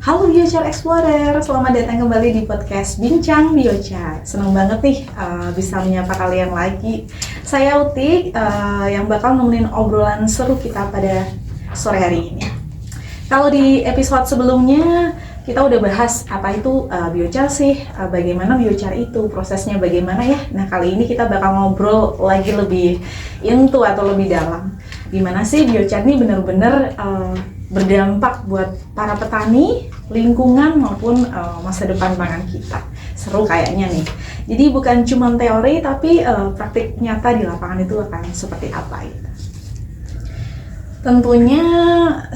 Halo Biochar Explorer, selamat datang kembali di podcast Bincang Biochar. Senang banget nih bisa menyapa kalian lagi. Saya Uti yang bakal nemenin obrolan seru kita pada sore hari ini. Kalau di episode sebelumnya kita udah bahas apa itu biochar sih, bagaimana biochar itu, prosesnya bagaimana ya. Nah kali ini kita bakal ngobrol lagi lebih into atau lebih dalam. Gimana sih biochar ini benar-benar berdampak buat para petani, lingkungan maupun masa depan pangan kita. Seru kayaknya nih. Jadi bukan cuma teori tapi praktik nyata di lapangan itu akan seperti apa gitu. Tentunya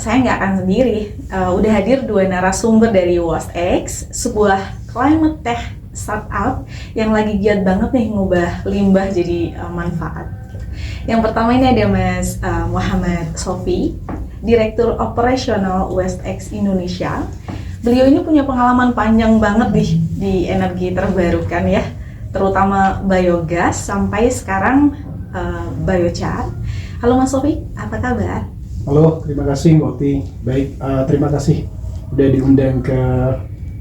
saya nggak akan sendiri. Udah hadir dua narasumber dari WasX, sebuah climate tech startup yang lagi giat banget nih ngubah limbah jadi manfaat. Yang pertama ini ada Mas Muhammad Sofi, Direktur Operasional WasX Indonesia. Beliau ini punya pengalaman panjang banget di energi terbarukan ya, terutama biogas sampai sekarang biochar. Halo Mas Sofi, apa kabar? Halo, terima kasih Mbak Oti. Baik, terima kasih udah diundang ke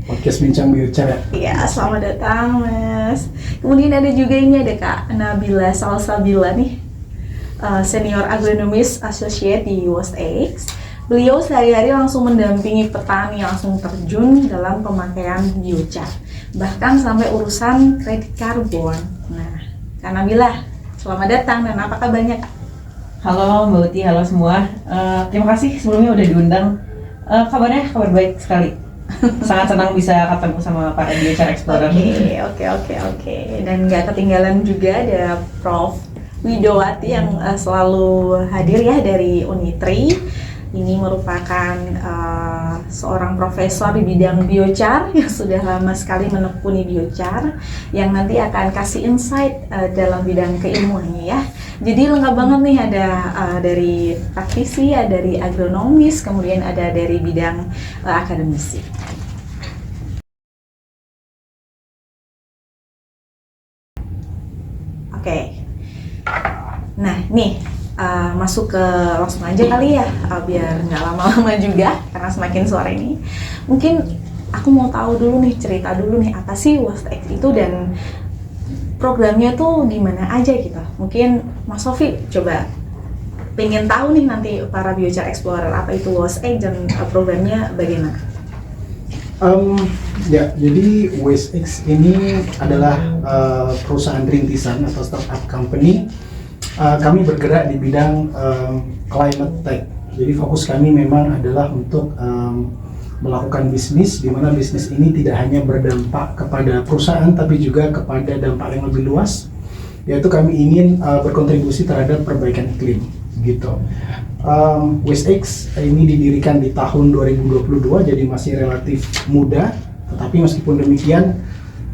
podcast Bincang Biochar ya. Iya, selamat datang Mas. Kemudian ada juga ini ada Kak Nabila Salsabila nih, Senior Agronomist Associate di WasX. Beliau sehari-hari langsung mendampingi petani, langsung terjun dalam pemakaian biochar, bahkan sampai urusan kredit karbon. Nah, Kak Nabila, selamat datang dan apa kabarnya Kak? Halo Mbak Uti, halo semua. Terima kasih sebelumnya udah diundang. Kabarnya kabar baik sekali. Sangat senang bisa ketemu sama para biochar explorer. Oke. Dan nggak ketinggalan juga ada Prof. Widowati yang selalu hadir ya dari Unitri. Ini merupakan seorang profesor di bidang biochar yang sudah lama sekali menekuni biochar, yang nanti akan kasih insight dalam bidang keilmuannya ya. Jadi lengkap banget nih, ada dari praktisi, ada dari agronomis, kemudian ada dari bidang akademisi. Oke. Nah, nih masuk ke langsung aja kali ya, biar nggak lama-lama juga karena semakin sore ini. Mungkin aku mau tahu dulu nih, cerita dulu nih apa sih WasX itu dan programnya tuh gimana aja gitu. Mungkin Mas Sofi coba pengen tahu nih nanti para biochar explorer apa itu WasX dan programnya bagaimana. Ya, jadi WasX ini adalah perusahaan rintisan atau startup company. Kami bergerak di bidang climate tech. Jadi fokus kami memang adalah untuk melakukan bisnis, di mana bisnis ini tidak hanya berdampak kepada perusahaan, tapi juga kepada dampak yang lebih luas, yaitu kami ingin berkontribusi terhadap perbaikan iklim, gitu. WasX ini didirikan di tahun 2022, jadi masih relatif muda, tetapi meskipun demikian,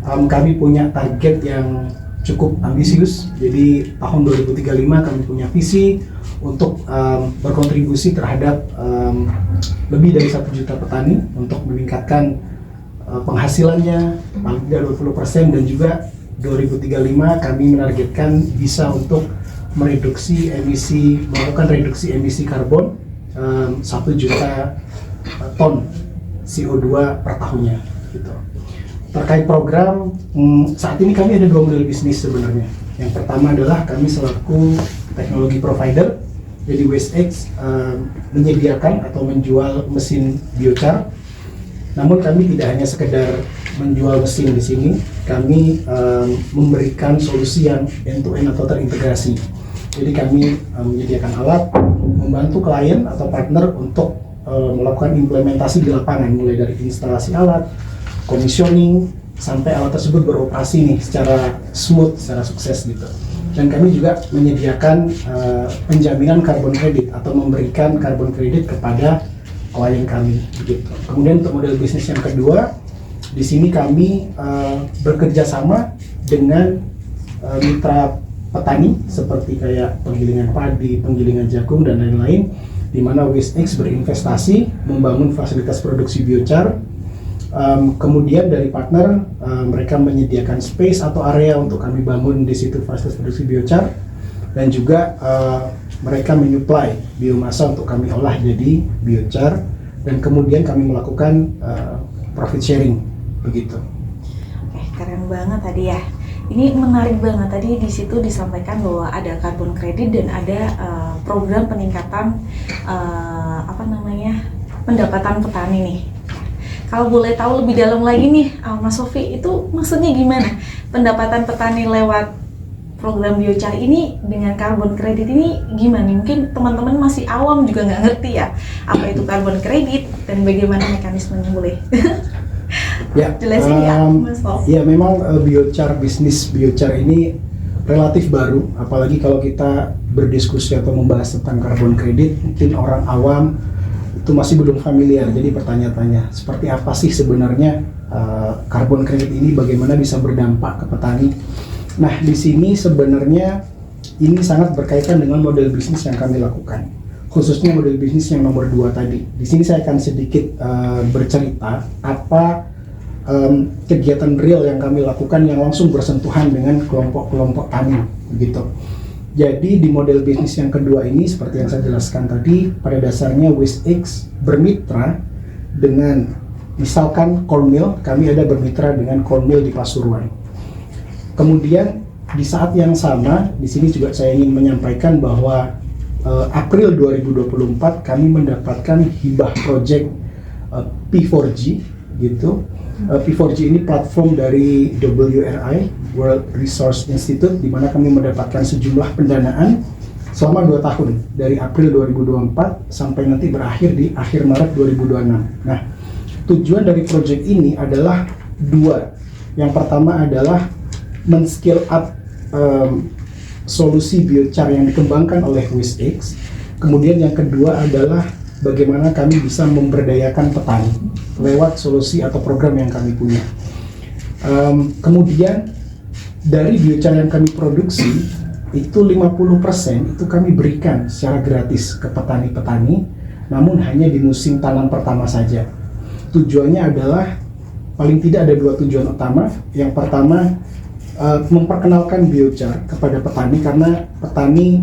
kami punya target yang cukup ambisius. Jadi tahun 2035 kami punya visi untuk berkontribusi terhadap lebih dari 1 juta petani untuk meningkatkan penghasilannya paling tidak 20%, dan juga 2035 kami menargetkan bisa untuk melakukan reduksi emisi karbon 1 juta ton CO2 per tahunnya gitu. Terkait program, saat ini kami ada 2 model bisnis sebenarnya. Yang pertama adalah kami selaku teknologi provider. Jadi WasX menyediakan atau menjual mesin biochar. Namun kami tidak hanya sekedar menjual mesin di sini, kami memberikan solusi yang end-to-end atau terintegrasi. Jadi kami menyediakan alat, membantu klien atau partner untuk melakukan implementasi di lapangan, mulai dari instalasi alat, commissioning, sampai alat tersebut beroperasi nih secara smooth, secara sukses gitu. Dan kami juga menyediakan penjaminan carbon credit atau memberikan carbon credit kepada klien kami gitu. Kemudian untuk model bisnis yang kedua, di sini kami bekerja sama dengan mitra petani seperti kayak penggilingan padi, penggilingan jagung dan lain-lain, di mana WasX berinvestasi membangun fasilitas produksi biochar. Kemudian dari partner, mereka menyediakan space atau area untuk kami bangun di situ fasilitas produksi biochar, dan juga mereka menyuplai biomasa untuk kami olah jadi biochar dan kemudian kami melakukan profit sharing begitu. Oke, keren banget tadi ya. Ini menarik banget tadi di situ disampaikan bahwa ada carbon credit dan ada program peningkatan pendapatan petani nih. Kalau boleh tahu lebih dalam lagi nih, Mas Sofi, itu maksudnya gimana? Pendapatan petani lewat program biochar ini dengan carbon credit ini gimana? Mungkin teman-teman masih awam juga nggak ngerti ya apa itu carbon credit dan bagaimana mekanismenya, boleh? Ya, Jelasin ya, Mas Sofi. ya memang bisnis biochar ini relatif baru, apalagi kalau kita berdiskusi atau membahas tentang carbon credit, mungkin orang awam itu masih belum familiar, jadi bertanya-tanya seperti apa sih sebenarnya carbon credit ini, bagaimana bisa berdampak ke petani. Nah, di sini sebenarnya ini sangat berkaitan dengan model bisnis yang kami lakukan, khususnya model bisnis yang nomor 2 tadi. Di sini saya akan sedikit bercerita apa kegiatan real yang kami lakukan yang langsung bersentuhan dengan kelompok-kelompok tani, begitu. Jadi di model bisnis yang kedua ini, seperti yang saya jelaskan tadi, pada dasarnya WestX bermitra dengan, misalkan corn mill, kami ada bermitra dengan corn mill di Pasuruan. Kemudian di saat yang sama, di sini juga saya ingin menyampaikan bahwa April 2024 kami mendapatkan hibah project P4G, gitu. P4G ini platform dari WRI, World Resource Institute, di mana kami mendapatkan sejumlah pendanaan selama 2 tahun, dari April 2024 sampai nanti berakhir di akhir Maret 2026. Nah, tujuan dari proyek ini adalah 2. Yang pertama adalah men-scale up solusi biochar yang dikembangkan oleh WestX. Kemudian yang kedua adalah bagaimana kami bisa memberdayakan petani lewat solusi atau program yang kami punya. Kemudian dari biochar yang kami produksi itu 50% itu kami berikan secara gratis ke petani-petani, namun hanya di musim tanam pertama saja. Tujuannya adalah paling tidak ada 2 tujuan utama. Yang pertama, memperkenalkan biochar kepada petani, karena petani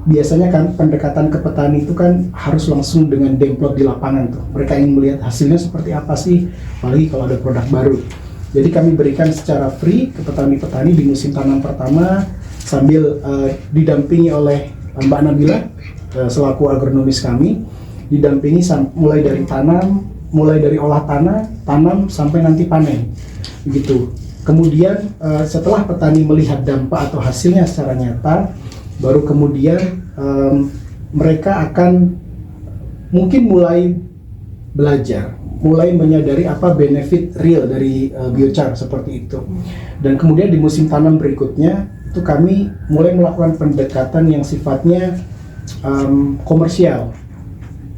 biasanya kan pendekatan ke petani itu kan harus langsung dengan demplot di lapangan tuh. Mereka ingin melihat hasilnya seperti apa sih, apalagi kalau ada produk baru. Jadi kami berikan secara free ke petani-petani di musim tanam pertama, sambil didampingi oleh Mbak Nabila selaku agronomis kami, didampingi mulai dari olah tanam sampai nanti panen, begitu. Kemudian setelah petani melihat dampak atau hasilnya secara nyata, baru kemudian mereka akan mungkin mulai belajar, mulai menyadari apa benefit real dari biochar seperti itu. Dan kemudian di musim tanam berikutnya itu kami mulai melakukan pendekatan yang sifatnya komersial.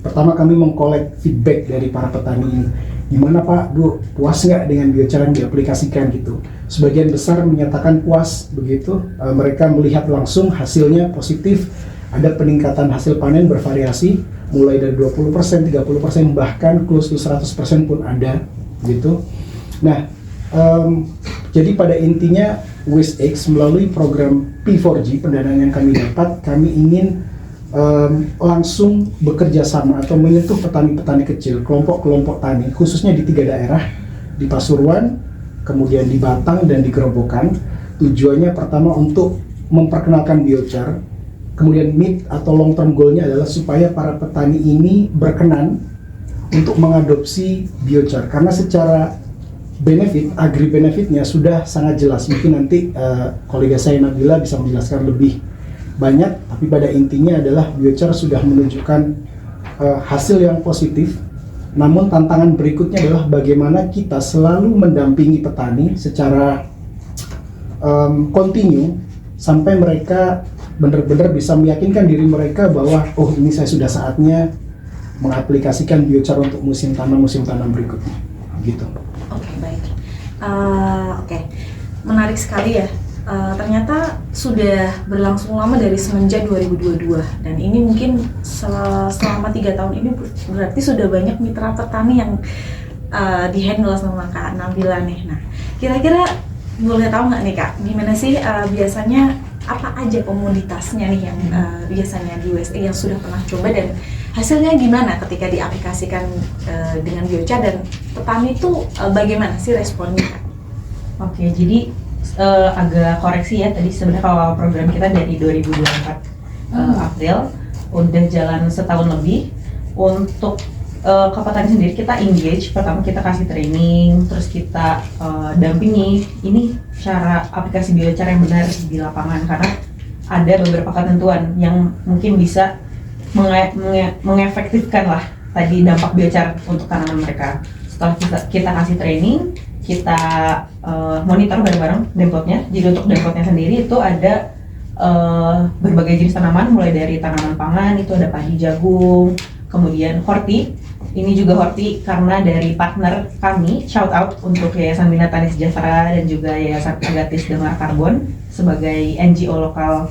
Pertama kami mengkolek feedback dari para petani ini. Gimana Pak, Bu, puas nggak dengan biochar yang diaplikasikan gitu? Sebagian besar menyatakan puas, begitu. Mereka melihat langsung hasilnya positif, ada peningkatan hasil panen bervariasi, mulai dari 20%, 30%, bahkan close to 100% pun ada, gitu. Nah, jadi pada intinya WestX melalui program P4G, pendanaan yang kami dapat, kami ingin langsung bekerja sama atau menyentuh petani-petani kecil, kelompok-kelompok tani, khususnya di 3 daerah, di Pasuruan, kemudian di Batang dan di Gerobokan. Tujuannya pertama untuk memperkenalkan biochar, kemudian mid atau long term goalnya adalah supaya para petani ini berkenan untuk mengadopsi biochar, karena secara benefit, agri benefitnya sudah sangat jelas. Mungkin nanti kolega saya Nabila bisa menjelaskan lebih banyak, tapi pada intinya adalah biochar sudah menunjukkan hasil yang positif. Namun tantangan berikutnya adalah bagaimana kita selalu mendampingi petani secara kontinu sampai mereka benar-benar bisa meyakinkan diri mereka bahwa oh ini saya sudah saatnya mengaplikasikan biochar untuk musim tanam berikutnya, gitu. Oke, baik. Oke, menarik sekali ya. Ternyata sudah berlangsung lama dari semenjak 2022, dan ini mungkin selama 3 tahun ini berarti sudah banyak mitra petani yang dihandle sama Kak Nabila nih. Nah, kira-kira boleh tahu nggak nih Kak, gimana sih biasanya apa aja komoditasnya nih yang biasanya di USA yang sudah pernah coba, dan hasilnya gimana ketika diaplikasikan dengan biochar, dan petani itu bagaimana sih responnya? Oke, jadi agak koreksi ya, tadi sebenarnya kalau program kita dari 2024 April, udah jalan setahun lebih. Untuk ke petani sendiri kita engage, pertama kita kasih training, terus kita dampingi ini cara aplikasi biochar yang benar di lapangan, karena ada beberapa ketentuan yang mungkin bisa mengefektifkan lah tadi dampak biochar untuk tanaman mereka. Setelah kita kasih training, kita monitor bareng-bareng demplotnya. Jadi untuk demplotnya sendiri itu ada berbagai jenis tanaman, mulai dari tanaman pangan, itu ada padi, jagung, kemudian horti. Ini juga horti karena dari partner kami, shout out untuk Yayasan Bina Tani Sejahtera dan juga Yayasan Agatis Damar Karbon sebagai NGO lokal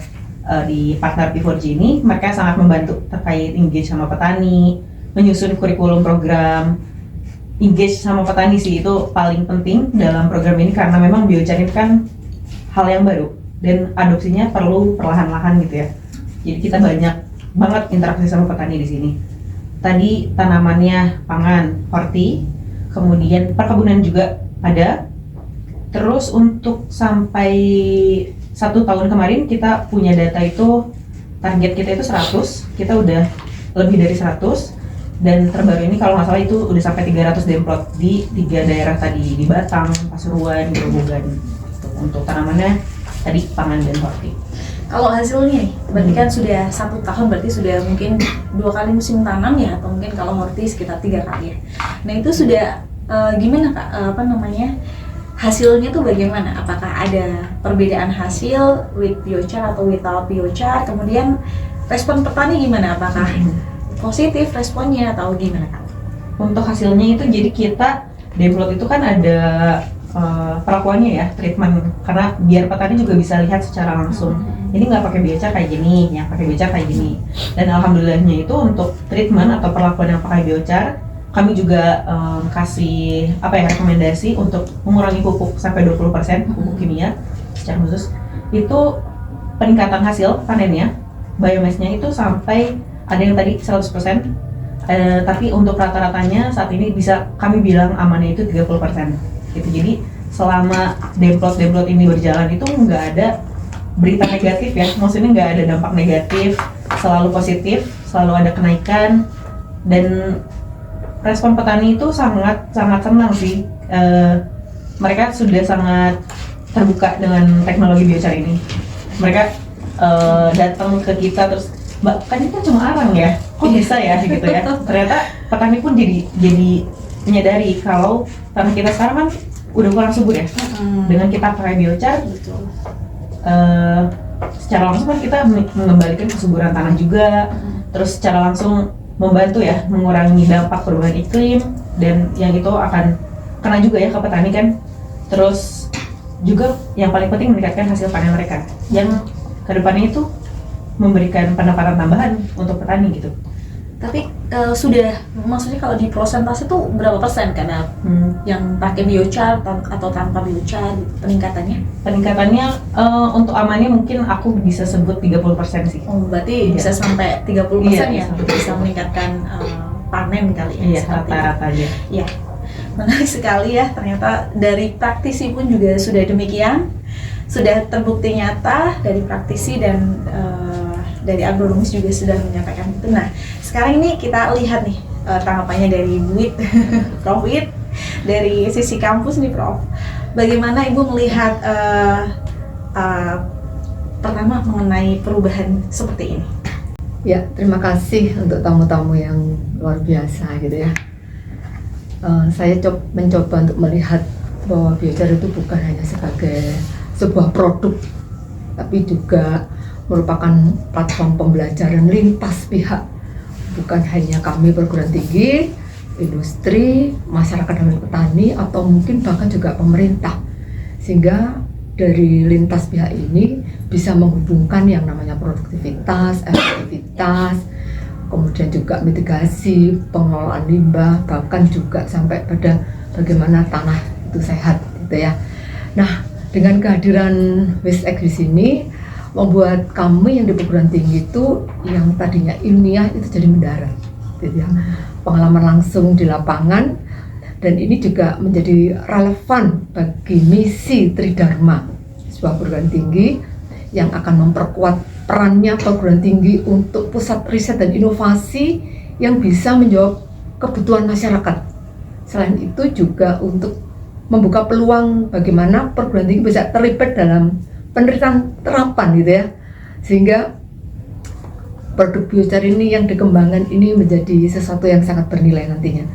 di partner P4G ini. Mereka sangat membantu terkait engage sama petani, menyusun kurikulum program. Engage sama petani sih itu paling penting dalam program ini, karena memang biochar ini kan hal yang baru dan adopsinya perlu perlahan-lahan gitu ya. Jadi kita banyak banget interaksi sama petani di sini. Tadi tanamannya pangan, horti, kemudian perkebunan juga ada. Terus untuk sampai 1 tahun kemarin kita punya data itu, target kita itu 100, kita udah lebih dari 100. Dan terbaru ini kalau nggak salah itu udah sampai 300 demplot di 3 daerah tadi, di Batang, Pasuruan, Grobogan. Untuk tanamannya tadi pangan dan horti. Kalau hasilnya nih, berarti kan sudah 1 tahun, berarti sudah mungkin 2 kali musim tanam ya, atau mungkin kalau horti sekitar 3 kali ya. Nah itu sudah gimana Kak, hasilnya tuh bagaimana? Apakah ada perbedaan hasil with biochar atau without biochar? Kemudian respon petani gimana? Apakah positif responnya atau gimana Kak? Untuk hasilnya itu jadi kita demplot itu kan ada perlakuannya ya, treatment, karena biar petani juga bisa lihat secara langsung. Ini nggak pakai biochar kayak gini, yang pakai biochar kayak gini. Dan alhamdulillahnya itu untuk treatment atau perlakuan yang pakai biochar, kami juga kasih rekomendasi untuk mengurangi pupuk sampai 20%, pupuk kimia secara khusus. Itu peningkatan hasil panennya, biomassnya itu sampai ada yang tadi 100%, tapi untuk rata-ratanya saat ini bisa kami bilang amannya itu 30%. Gitu. Jadi selama demplot ini berjalan itu nggak ada berita negatif ya, maksudnya nggak ada dampak negatif, selalu positif, selalu ada kenaikan, dan respon petani itu sangat senang sih. Mereka sudah sangat terbuka dengan teknologi biochar ini. Mereka datang ke kita terus, Mbak, kan ini kan cuma arang ya, kok bisa ya gitu ya. Ternyata petani pun jadi menyadari kalau tanah kita sekarang kan udah kurang subur ya. Dengan kita pakai biochar, secara langsung kan kita mengembalikan kesuburan tanah juga, terus secara langsung membantu ya mengurangi dampak perubahan iklim, dan yang itu akan kena juga ya ke petani kan. Terus juga yang paling penting meningkatkan hasil panen mereka, yang kedepannya itu memberikan pendapatan tambahan untuk petani gitu. Tapi sudah, maksudnya kalau di prosentase itu berapa persen karena yang pakai biochar atau tanpa biochar peningkatannya? Peningkatannya untuk amannya mungkin aku bisa sebut 30% sih. Oh, berarti bisa sampai 30% ya untuk bisa meningkatkan panen kali ya? Iya, rata-rata aja. Iya, menarik sekali ya, ternyata dari praktisi pun juga sudah demikian, sudah terbukti nyata dari praktisi dan dari agronomis juga sudah menyampaikan itu. Nah, sekarang ini kita lihat nih tanggapannya dari Buit, Prof Wit, dari sisi kampus nih Prof. Bagaimana Ibu melihat pertama mengenai perubahan seperti ini? Ya, terima kasih untuk tamu-tamu yang luar biasa gitu ya. Saya mencoba untuk melihat bahwa biochar itu bukan hanya sebagai sebuah produk, tapi juga merupakan platform pembelajaran lintas pihak, bukan hanya kami perguruan tinggi, industri, masyarakat dan petani, atau mungkin bahkan juga pemerintah, sehingga dari lintas pihak ini bisa menghubungkan yang namanya produktivitas, efektivitas, kemudian juga mitigasi, pengelolaan limbah, bahkan juga sampai pada bagaimana tanah itu sehat gitu ya. Nah, dengan kehadiran WISEK di sini membuat kami yang di perguruan tinggi itu yang tadinya ilmiah itu jadi mendarat. gitu ya. Pengalaman langsung di lapangan, dan ini juga menjadi relevan bagi misi Tridharma, sebuah perguruan tinggi yang akan memperkuat perannya perguruan tinggi untuk pusat riset dan inovasi yang bisa menjawab kebutuhan masyarakat. Selain itu juga untuk membuka peluang bagaimana perguruan tinggi bisa terlibat dalam penelitian terapan gitu ya, sehingga produk biochar ini yang dikembangkan ini menjadi sesuatu yang sangat bernilai nantinya.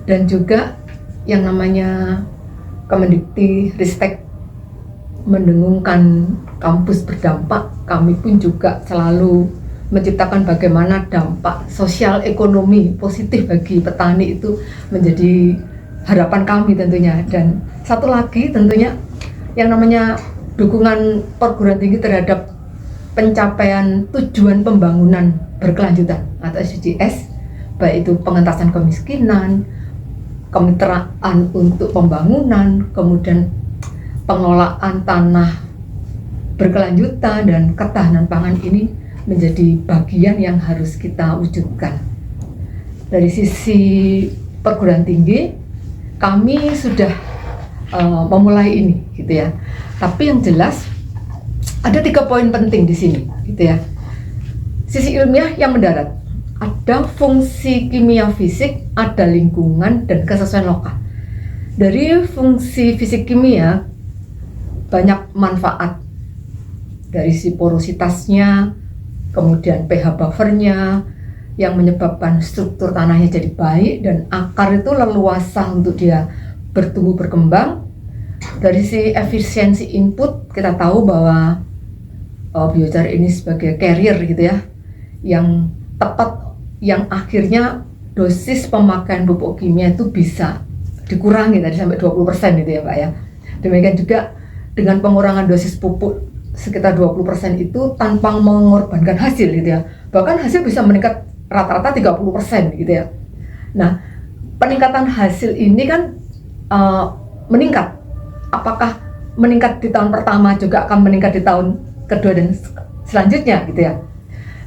Dan juga yang namanya Kemendikti Ristek mendengungkan kampus berdampak, kami pun juga selalu menciptakan bagaimana dampak sosial ekonomi positif bagi petani itu menjadi harapan kami tentunya. Dan satu lagi tentunya yang namanya dukungan perguruan tinggi terhadap pencapaian tujuan pembangunan berkelanjutan atau SDGs, baik itu pengentasan kemiskinan, kemitraan untuk pembangunan, kemudian pengelolaan tanah berkelanjutan dan ketahanan pangan ini menjadi bagian yang harus kita wujudkan. Dari sisi perguruan tinggi, kami sudah memulai ini, gitu ya. Tapi yang jelas ada 3 poin penting di sini, gitu ya. Sisi ilmiah yang mendarat, ada fungsi kimia fisik, ada lingkungan, dan kesesuaian lokal. Dari fungsi fisik kimia, banyak manfaat dari si porositasnya, kemudian pH buffernya, yang menyebabkan struktur tanahnya jadi baik, dan akar itu leluasa untuk dia bertumbuh berkembang. Dari si efisiensi input, kita tahu bahwa biochar ini sebagai carrier gitu ya, yang tepat, yang akhirnya dosis pemakaian pupuk kimia itu bisa dikurangi tadi sampai 20% gitu ya Pak ya. Demikian juga dengan pengurangan dosis pupuk sekitar 20% itu tanpa mengorbankan hasil gitu ya. Bahkan hasil bisa meningkat rata-rata 30% gitu ya. Nah, peningkatan hasil ini kan meningkat. Apakah meningkat di tahun pertama juga akan meningkat di tahun kedua dan selanjutnya gitu ya.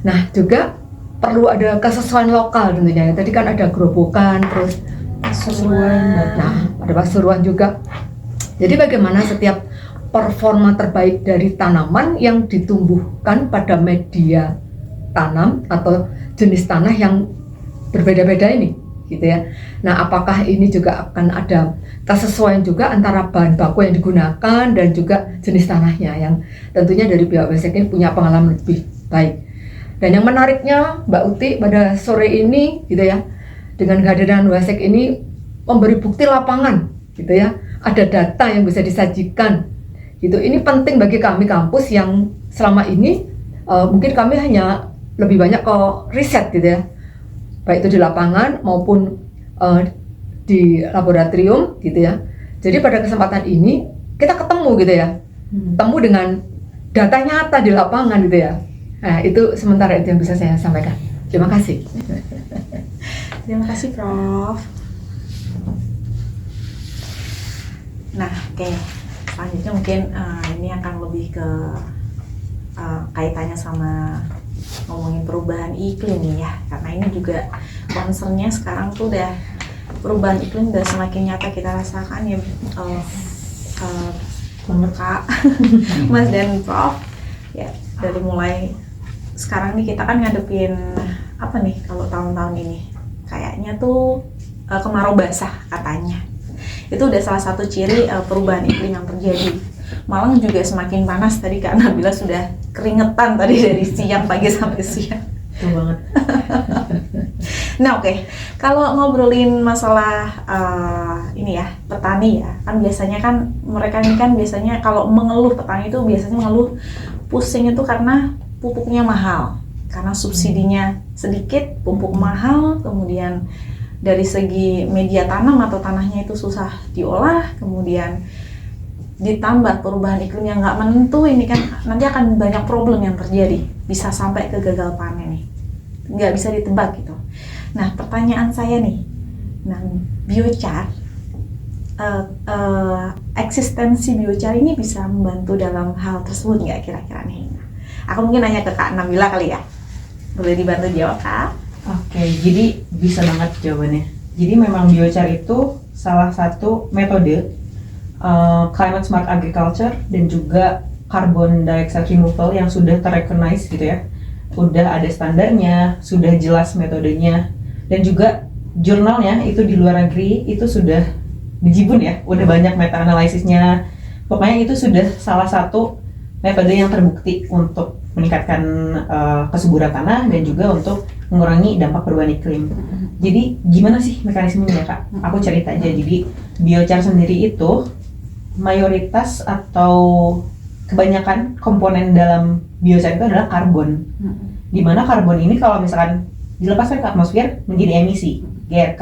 Nah, juga perlu ada kesesuaian lokal tentunya. Tadi kan ada gerobokan, terus Pasuruan. nah ada Pasuruan juga. Jadi bagaimana setiap performa terbaik dari tanaman yang ditumbuhkan pada media tanam atau jenis tanah yang berbeda-beda ini, gitu ya. Nah, apakah ini juga akan ada kesesuaian juga antara bahan baku yang digunakan dan juga jenis tanahnya, yang tentunya dari pihak WSEC ini punya pengalaman lebih baik. Dan yang menariknya Mbak Uti pada sore ini, gitu ya, dengan kehadiran WSEC ini memberi bukti lapangan, gitu ya, ada data yang bisa disajikan, gitu. Ini penting bagi kami kampus yang selama ini mungkin kami hanya lebih banyak ke riset, gitu ya, baik itu di lapangan maupun di laboratorium, gitu ya. Jadi pada kesempatan ini kita ketemu, gitu ya, ketemu dengan data nyata di lapangan, gitu ya. Nah, itu sementara itu yang bisa saya sampaikan. Terima kasih. Terima kasih Prof. Nah, oke. Selanjutnya mungkin ini akan lebih ke kaitannya sama ngomongin perubahan iklim nih ya, karena ini juga concernnya sekarang tuh udah perubahan iklim udah semakin nyata kita rasakan ya, Kak Mas dan Prof ya. Dari mulai sekarang nih kita kan ngadepin apa nih, kalau tahun-tahun ini kayaknya tuh kemarau basah katanya. Itu udah salah satu ciri perubahan iklim yang terjadi. Malang juga semakin panas, tadi Kak Nabila sudah keringetan tadi dari siang, pagi sampai siang. Betul banget. Nah, oke. Kalau ngobrolin masalah ini ya, petani ya, kan biasanya kan mereka ini kan biasanya kalau mengeluh, petani itu biasanya mengeluh pusing itu karena pupuknya mahal, karena subsidinya sedikit, pupuk mahal, kemudian dari segi media tanam atau tanahnya itu susah diolah, kemudian ditambah perubahan iklim yang nggak menentu, ini kan nanti akan banyak problem yang terjadi, bisa sampai ke gagal panen nih, nggak bisa ditebak gitu. Nah, pertanyaan saya nih, nah biochar, eksistensi biochar ini bisa membantu dalam hal tersebut nggak kira-kira nih? Aku mungkin nanya ke Kak Nabila kali ya, boleh dibantu jawab Kak? Oke, jadi bisa banget jawabannya. Jadi memang biochar itu salah satu metode climate smart agriculture dan juga carbon dioxide removal yang sudah terrecognize gitu ya. Udah ada standarnya, sudah jelas metodenya, dan juga jurnalnya itu di luar negeri itu sudah dijibun ya, udah banyak meta analisisnya. Pokoknya itu sudah salah satu metode yang terbukti untuk meningkatkan kesuburan tanah dan juga untuk mengurangi dampak perubahan iklim. Jadi gimana sih mekanismenya Kak? Aku cerita aja. Jadi biochar sendiri itu mayoritas atau kebanyakan komponen dalam biochar itu adalah karbon. Dimana karbon ini kalau misalkan dilepaskan ke atmosfer menjadi emisi GRK.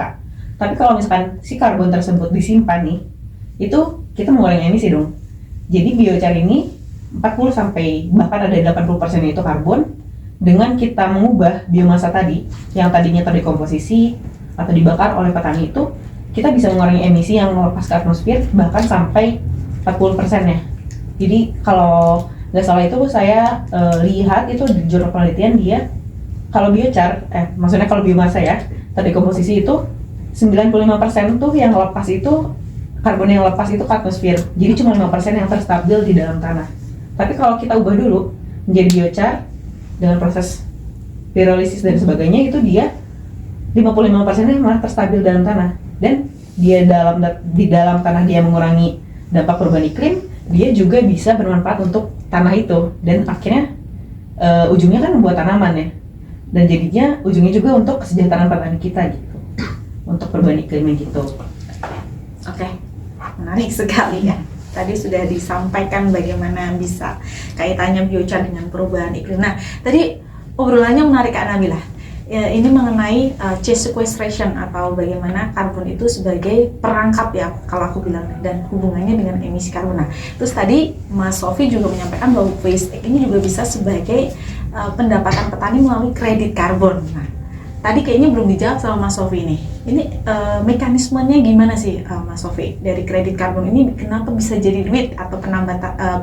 Tapi kalau misalkan si karbon tersebut disimpan nih, itu kita mengurangi emisi dong. Jadi biochar ini 40 sampai bahkan ada 80% itu karbon. Dengan kita mengubah biomasa tadi yang tadinya terdekomposisi atau dibakar oleh petani itu, kita bisa mengurangi emisi yang melepas ke atmosfer bahkan sampai 40% ya. Jadi kalau nggak salah itu saya lihat itu di jurnal penelitian dia kalau biochar, maksudnya kalau biomasa ya terdekomposisi itu 95% tuh yang lepas itu karbon yang lepas itu ke atmosfer. Jadi cuma 5% yang terstabil di dalam tanah. Tapi kalau kita ubah dulu menjadi biochar dengan proses pirolisis dan sebagainya, itu dia 55% malah terstabil dalam tanah, dan dia di dalam tanah dia mengurangi dampak perubahan iklim, dia juga bisa bermanfaat untuk tanah itu, dan akhirnya ujungnya kan membuat tanaman ya, dan jadinya ujungnya juga untuk kesejahteraan petani kita gitu, untuk perubahan iklimnya gitu. Oke, menarik sekali ya. Tadi sudah disampaikan bagaimana bisa kaitannya biochar dengan perubahan iklim. Nah, tadi obrolannya menarik Kak Nabila. Ya, ini mengenai sequestration atau bagaimana karbon itu sebagai perangkap ya, kalau aku bilang, dan hubungannya dengan emisi karbon. Nah, terus tadi Mas Sofi juga menyampaikan bahwa waste ini juga bisa sebagai pendapatan petani melalui kredit karbon. Nah, tadi kayaknya belum dijawab sama Mas Sofi nih. Ini mekanismenya gimana sih Mas Sofi? Dari kredit karbon ini kenapa bisa jadi duit atau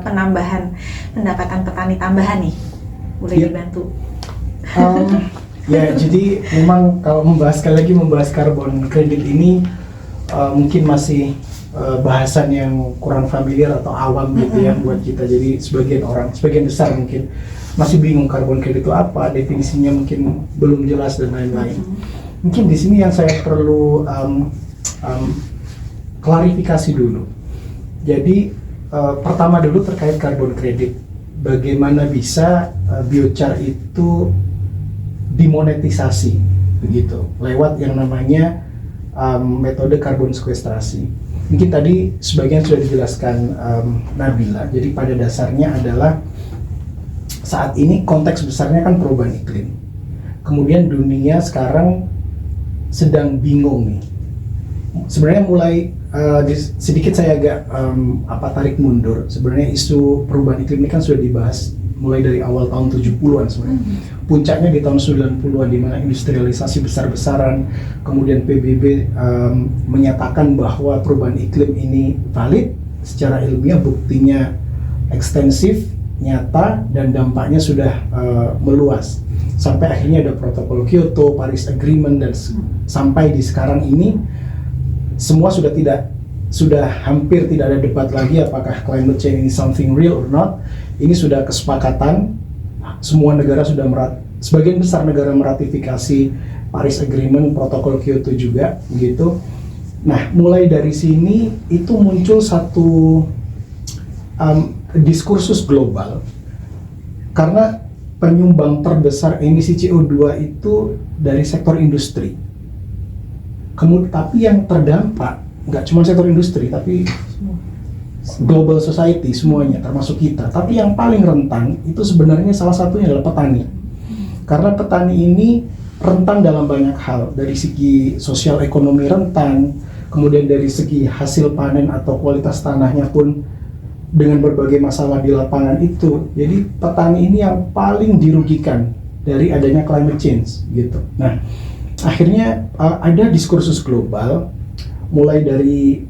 penambahan pendapatan petani tambahan nih? Boleh dibantu? Ya, jadi memang kalau sekali lagi membahas karbon kredit ini mungkin masih bahasan yang kurang familiar atau awam gitu ya buat kita. Jadi sebagian besar mungkin masih bingung karbon kredit itu apa, definisinya mungkin belum jelas dan lain-lain. Mungkin di sini yang saya perlu klarifikasi dulu. Jadi pertama dulu terkait karbon kredit, bagaimana bisa biochar itu dimonetisasi begitu lewat yang namanya metode karbon sekuestrasi. Mungkin tadi sebagian sudah dijelaskan Nabila. Jadi pada dasarnya adalah saat ini konteks besarnya kan perubahan iklim. Kemudian dunia sekarang sedang bingung nih. Sebenarnya mulai sedikit saya agak tarik mundur. Sebenarnya isu perubahan iklim ini kan sudah dibahas mulai dari awal tahun 70-an sebenarnya. Puncaknya di tahun 90-an di mana industrialisasi besar-besaran, kemudian PBB menyatakan bahwa perubahan iklim ini valid secara ilmiah, buktinya ekstensif, nyata, dan dampaknya sudah meluas. Sampai akhirnya ada protokol Kyoto, Paris Agreement, dan sampai di sekarang ini semua sudah hampir tidak ada debat lagi apakah climate change ini something real or not. Ini sudah kesepakatan, semua negara sebagian besar negara meratifikasi Paris Agreement, protokol Kyoto juga gitu. Nah, mulai dari sini itu muncul satu diskursus global, karena penyumbang terbesar emisi CO2 itu dari sektor industri. Kemudian tapi yang terdampak nggak cuma sektor industri, tapi global society semuanya, termasuk kita. Tapi yang paling rentan itu sebenarnya salah satunya adalah petani. Karena petani ini rentan dalam banyak hal, dari segi sosial ekonomi rentan, kemudian dari segi hasil panen atau kualitas tanahnya pun dengan berbagai masalah di lapangan itu. Jadi petani ini yang paling dirugikan dari adanya climate change gitu. Nah, akhirnya ada diskursus global mulai dari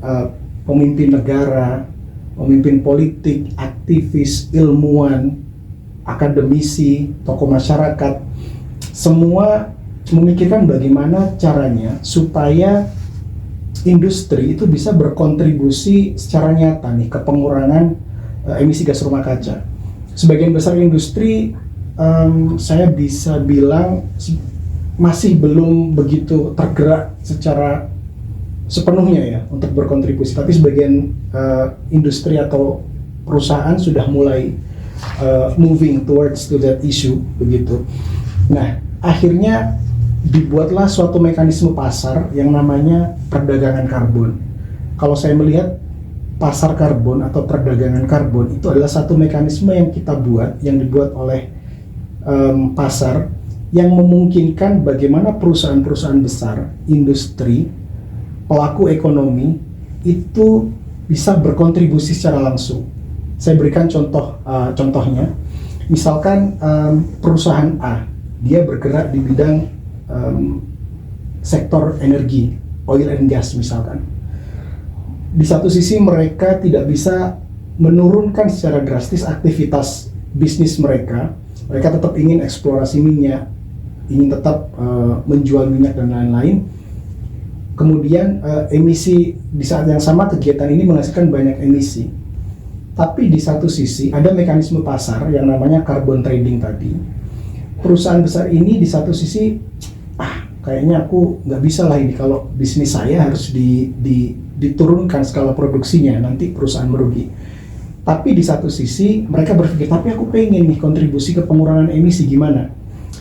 pemimpin negara, pemimpin politik, aktivis, ilmuwan, akademisi, tokoh masyarakat, semua memikirkan bagaimana caranya supaya industri itu bisa berkontribusi secara nyata nih ke pengurangan emisi gas rumah kaca. Sebagian besar industri saya bisa bilang masih belum begitu tergerak secara sepenuhnya ya untuk berkontribusi, tapi sebagian industri atau perusahaan sudah mulai moving towards to that issue begitu. Nah, akhirnya dibuatlah suatu mekanisme pasar yang namanya perdagangan karbon. Kalau saya melihat pasar karbon atau perdagangan karbon itu adalah satu mekanisme yang kita buat, yang dibuat oleh pasar, yang memungkinkan bagaimana perusahaan-perusahaan besar, industri, pelaku ekonomi itu bisa berkontribusi secara langsung. Saya berikan contohnya, misalkan perusahaan A, dia bergerak di bidang sektor energi, oil and gas misalkan. Di satu sisi mereka tidak bisa menurunkan secara drastis aktivitas bisnis mereka. Mereka tetap ingin eksplorasi minyak, ingin tetap menjual minyak dan lain-lain. Kemudian emisi di saat yang sama kegiatan ini menghasilkan banyak emisi. Tapi di satu sisi ada mekanisme pasar yang namanya carbon trading tadi. Perusahaan besar ini di satu sisi, kayaknya aku nggak bisa lah ini kalau bisnis saya harus diturunkan skala produksinya, nanti perusahaan merugi. Tapi di satu sisi mereka berpikir, tapi aku pengen nih kontribusi ke pengurangan emisi, gimana?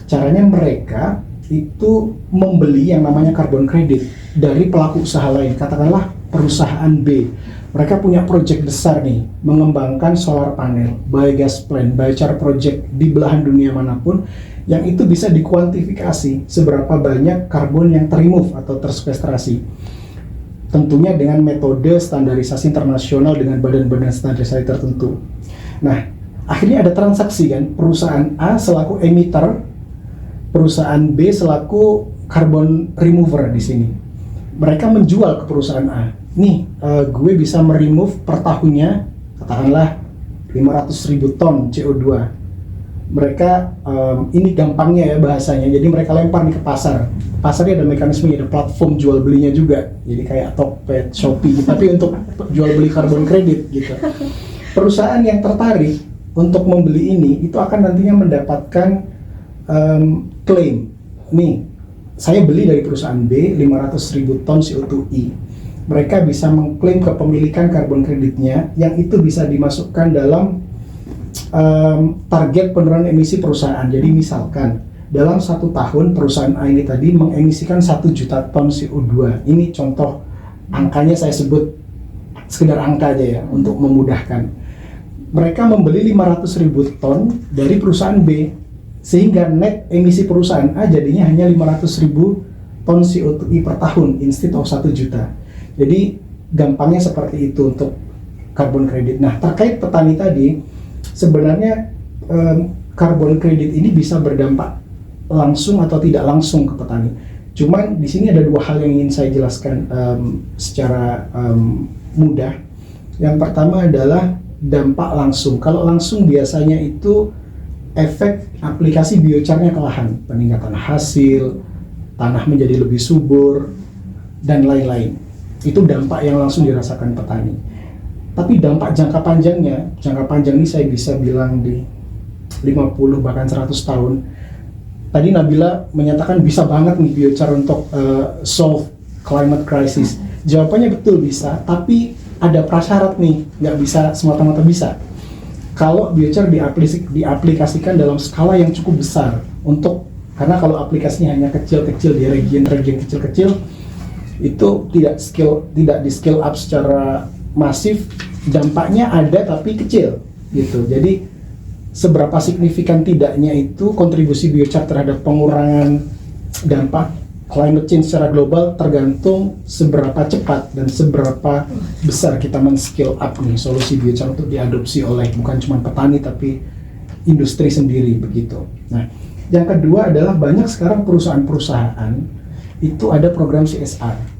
Caranya mereka itu membeli yang namanya carbon credit dari pelaku usaha lain, katakanlah perusahaan B. Mereka punya proyek besar nih, mengembangkan solar panel, biogas plant, biochar project di belahan dunia manapun, yang itu bisa dikuantifikasi seberapa banyak karbon yang terremove atau tersequestrasi. Tentunya dengan metode standarisasi internasional dengan badan-badan standarisasi tertentu. Nah, akhirnya ada transaksi kan, perusahaan A selaku emitter, perusahaan B selaku carbon remover di sini. Mereka menjual ke perusahaan A. Nih, gue bisa meremove per tahunnya, katakanlah 500.000 ton CO2. Mereka, ini gampangnya ya bahasanya, jadi mereka lempar nih ke pasar. Pasarnya ada mekanismenya, ada platform jual belinya juga. Jadi kayak Tokped, Shopee, tapi untuk jual beli carbon credit gitu. Perusahaan yang tertarik untuk membeli ini, itu akan nantinya mendapatkan klaim. Nih, saya beli dari perusahaan B 500.000 ton CO2e. Mereka bisa mengklaim kepemilikan karbon kreditnya yang itu bisa dimasukkan dalam target penurunan emisi perusahaan. Jadi misalkan dalam 1 tahun perusahaan A ini tadi mengemisikan 1 juta ton CO2. Ini contoh angkanya, saya sebut sekedar angka aja ya untuk memudahkan. Mereka membeli 500.000 ton dari perusahaan B, sehingga net emisi perusahaan A jadinya hanya 500.000 ton CO2e per tahun instead of 1 juta. Jadi gampangnya seperti itu untuk carbon credit. Nah, terkait petani tadi, sebenarnya carbon credit ini bisa berdampak langsung atau tidak langsung ke petani. Cuman di sini ada 2 hal yang ingin saya jelaskan secara mudah. Yang pertama adalah dampak langsung. Kalau langsung biasanya itu efek aplikasi biocarnya ke lahan, peningkatan hasil, tanah menjadi lebih subur, dan lain-lain. Itu dampak yang langsung dirasakan petani. Tapi dampak jangka panjangnya, jangka panjang ini saya bisa bilang di 50 bahkan 100 tahun. Tadi Nabila menyatakan bisa banget nih biochar untuk solve climate crisis. Jawabannya betul bisa, tapi ada prasyarat nih, nggak bisa semata-mata bisa. Kalau biochar diaplikasikan dalam skala yang cukup besar, karena kalau aplikasinya hanya kecil-kecil di region-region kecil-kecil, itu tidak di scale up secara masif, dampaknya ada tapi kecil gitu. Jadi seberapa signifikan tidaknya itu kontribusi biochar terhadap pengurangan dampak climate change secara global tergantung seberapa cepat dan seberapa besar kita men-scale up nih solusi biochar untuk diadopsi oleh bukan cuma petani tapi industri sendiri begitu. Nah, yang kedua adalah banyak sekarang perusahaan-perusahaan itu ada program CSR.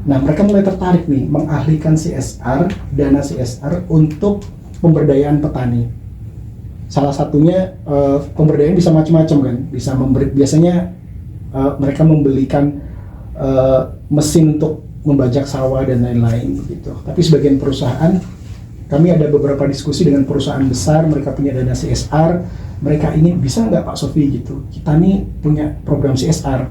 Nah, mereka mulai tertarik nih mengalihkan CSR, dana CSR untuk pemberdayaan petani. Salah satunya pemberdayaan bisa macam-macam kan, bisa biasanya mereka membelikan mesin untuk membajak sawah dan lain-lain gitu. Tapi sebagian perusahaan, kami ada beberapa diskusi dengan perusahaan besar, mereka punya dana CSR, mereka ingin bisa nggak Pak Sofi gitu, kita nih punya program CSR,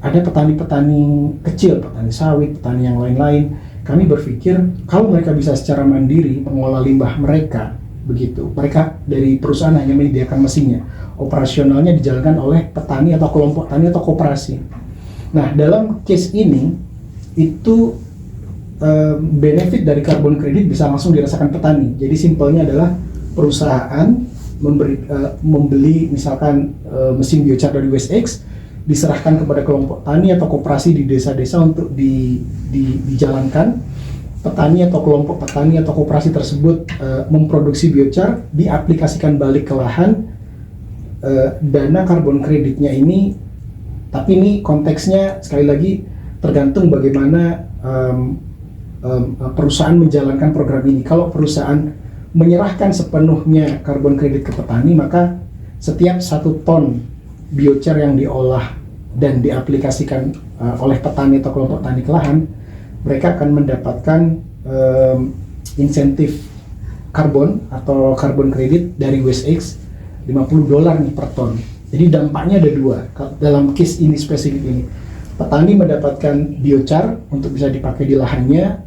ada petani-petani kecil, petani sawit, petani yang lain-lain. Kami berpikir kalau mereka bisa secara mandiri mengolah limbah mereka, begitu. Mereka dari perusahaan hanya menyediakan mesinnya, operasionalnya dijalankan oleh petani atau kelompok tani atau koperasi. Nah, dalam case ini itu benefit dari carbon credit bisa langsung dirasakan petani. Jadi simpelnya adalah perusahaan membeli misalkan mesin biochar dari WestX, diserahkan kepada kelompok tani atau koperasi di desa-desa untuk dijalankan. Petani atau kelompok petani atau koperasi tersebut memproduksi biochar, diaplikasikan balik ke lahan. Dana carbon creditnya ini, tapi ini konteksnya sekali lagi tergantung bagaimana perusahaan menjalankan program ini. Kalau perusahaan menyerahkan sepenuhnya carbon credit ke petani, maka setiap 1 ton biochar yang diolah dan diaplikasikan oleh petani atau kelompok tani ke lahan, mereka akan mendapatkan insentif karbon atau carbon credit dari WestX $50 nih per ton. Jadi dampaknya ada 2 dalam case ini spesifik ini. Petani mendapatkan biochar untuk bisa dipakai di lahannya,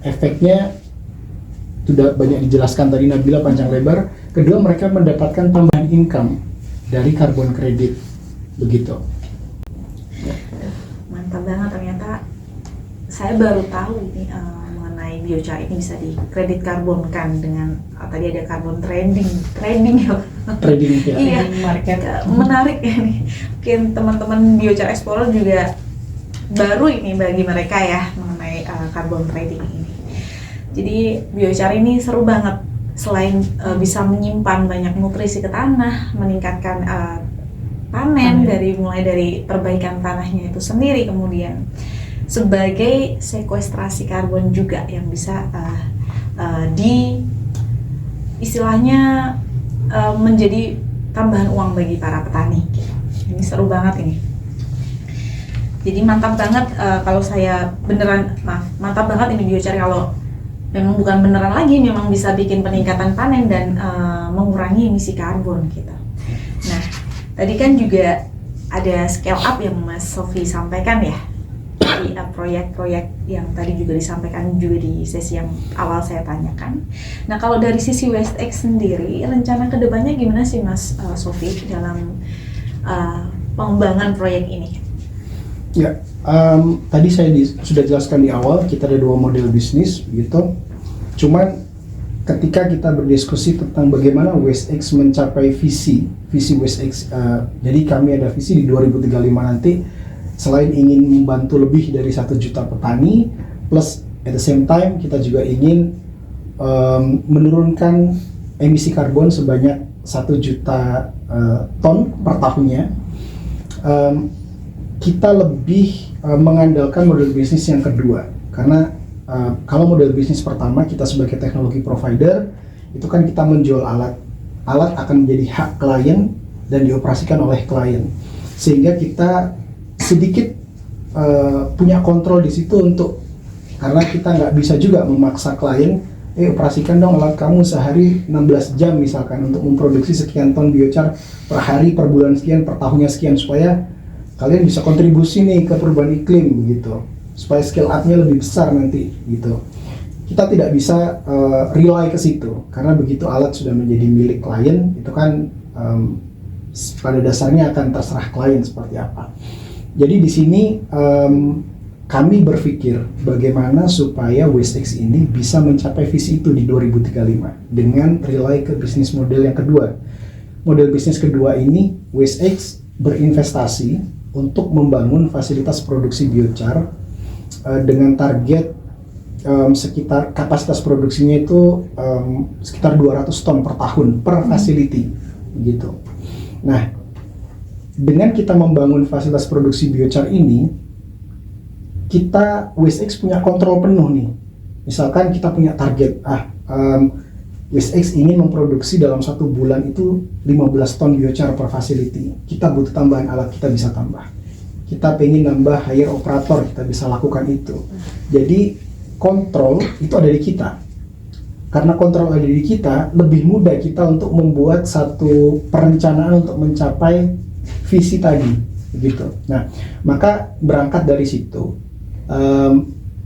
efeknya sudah banyak dijelaskan tadi Nabila panjang lebar. Kedua, mereka mendapatkan tambahan income dari carbon credit, begitu. Mantap banget, ternyata saya baru tahu ini mengenai biochar ini bisa dikredit karbonkan dengan tadi ada carbon trading ya. Trading ya. Iya, Market. menarik ya nih. Mungkin teman-teman Biochar Explorer juga baru ini bagi mereka ya mengenai carbon trading ini. Jadi biochar ini seru banget. Selain bisa menyimpan banyak nutrisi ke tanah, meningkatkan panen mulai dari perbaikan tanahnya itu sendiri, kemudian sebagai sekuestrasi karbon juga yang bisa istilahnya menjadi tambahan uang bagi para petani. Ini seru banget ini. Jadi mantap banget kalau saya mantap banget ini biochar kalau memang bukan beneran lagi, memang bisa bikin peningkatan panen dan mengurangi emisi karbon gitu. Nah, tadi kan juga ada scale up yang Mas Sofi sampaikan ya, di proyek-proyek yang tadi juga disampaikan juga di sesi yang awal saya tanyakan. Nah, kalau dari sisi WestX sendiri, rencana kedepannya gimana sih Mas Sofi dalam pengembangan proyek ini? Ya, tadi saya sudah jelaskan di awal, kita ada 2 model bisnis gitu. Cuman ketika kita berdiskusi tentang bagaimana WestX mencapai visi WestX, jadi kami ada visi di 2035 nanti, selain ingin membantu lebih dari 1 juta petani, plus at the same time kita juga ingin menurunkan emisi karbon sebanyak 1 juta ton per tahunnya. Kita lebih mengandalkan model bisnis yang kedua, karena kalau model bisnis pertama kita sebagai teknologi provider itu kan kita menjual alat akan menjadi hak klien dan dioperasikan oleh klien, sehingga kita sedikit punya kontrol di situ karena kita nggak bisa juga memaksa klien operasikan dong alat kamu sehari 16 jam misalkan untuk memproduksi sekian ton biochar per hari, per bulan sekian, per tahunnya sekian, supaya kalian bisa kontribusi nih ke perubahan iklim begitu, supaya scale up-nya lebih besar nanti gitu. Kita tidak bisa rely ke situ, karena begitu alat sudah menjadi milik klien itu kan pada dasarnya akan terserah klien seperti apa. Jadi di sini kami berpikir bagaimana supaya WestX ini bisa mencapai visi itu di 2035 dengan rely ke bisnis model yang kedua. Model bisnis kedua ini WestX berinvestasi untuk membangun fasilitas produksi biochar dengan target sekitar kapasitas produksinya itu sekitar 200 ton per tahun per facility gitu. Nah, dengan kita membangun fasilitas produksi biochar ini, kita WestX punya kontrol penuh nih. Misalkan kita punya target, WestX ingin memproduksi dalam 1 bulan itu 15 ton biochar per facility. Kita butuh tambahan alat, kita bisa tambah. kita pengen nambah hire operator, kita bisa lakukan itu. Jadi kontrol itu ada di kita. Karena kontrol ada di kita, lebih mudah kita untuk membuat satu perencanaan untuk mencapai visi tadi, begitu. Nah, maka berangkat dari situ.